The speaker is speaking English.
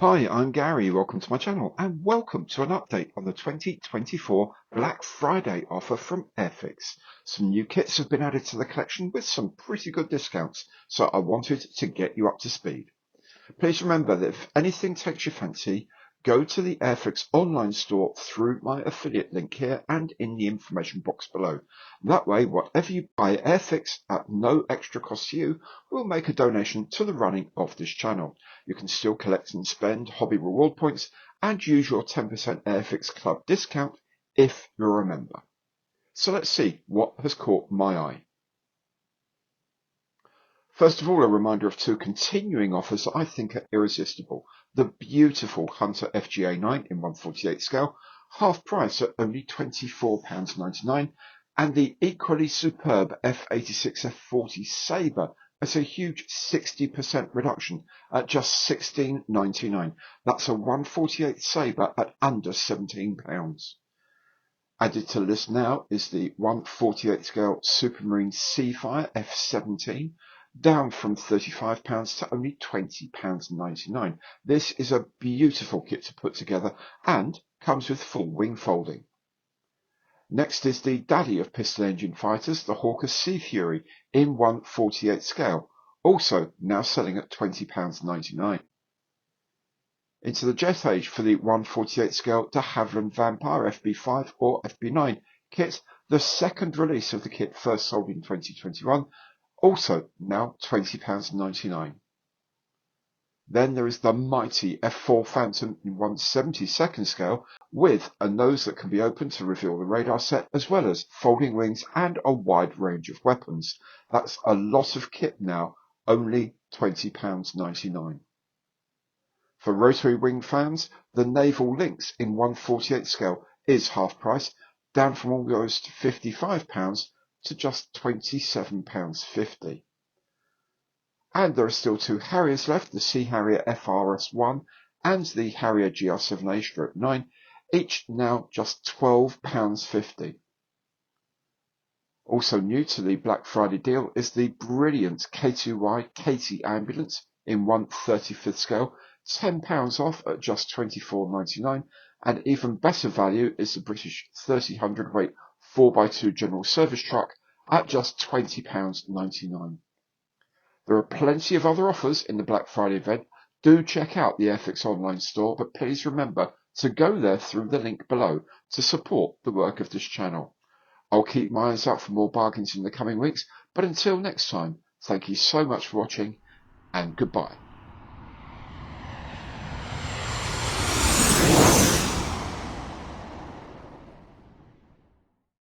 Hi, I'm Gary. Welcome to my channel and welcome to an update on the 2024 Black Friday offer from Airfix. Some new kits have been added to the collection with some pretty good discounts, so I wanted to get you up to speed. Please remember that if anything takes your fancy, go to the Airfix online store through my affiliate link here and in the information box below. That way, whatever you buy at Airfix at no extra cost to you will make a donation to the running of this channel. You can still collect and spend hobby reward points and use your 10% Airfix Club discount if you're a member. So let's see what has caught my eye. First of all, a reminder of two continuing offers that I think are irresistible. The beautiful Hunter FGA9 in 1/48 scale, half price at only £24.99, and the equally superb F86 F40 Sabre at a huge 60% reduction at just £16.99. That's a 1/48 Sabre at under £17. Added to the list now is the 1/48 scale Supermarine Seafire F17, down from £35 to only £20.99. This is a beautiful kit to put together and comes with full wing folding. Next is the daddy of piston engine fighters, the Hawker Sea Fury in 1/48 scale, also now selling at £20.99. Into the jet age for the 1/48 scale de Havilland Vampire FB5 or FB9 kit, the second release of the kit first sold in 2021, also now £20.99. Then there is the mighty F4 Phantom in 1/72 scale with a nose that can be opened to reveal the radar set, as well as folding wings and a wide range of weapons. That's a lot of kit now, only £20.99. For rotary wing fans, the Naval Lynx in 1/48 scale is half price, down from almost £55 to just £27.50. And there are still two Harriers left, the Sea Harrier FRS-1 and the Harrier GR7A/9, each now just £12.50. Also new to the Black Friday deal is the brilliant K2Y Katie ambulance in 1/35 scale, £10 off at just £24.99, and even better value is the British 30 hundredweight 4x2 general service truck at just £20.99. There are plenty of other offers in the Black Friday event. Do check out the Airfix online store, but please remember to go there through the link below to support the work of this channel. I'll keep my eyes out for more bargains in the coming weeks, but until next time, thank you so much for watching and goodbye.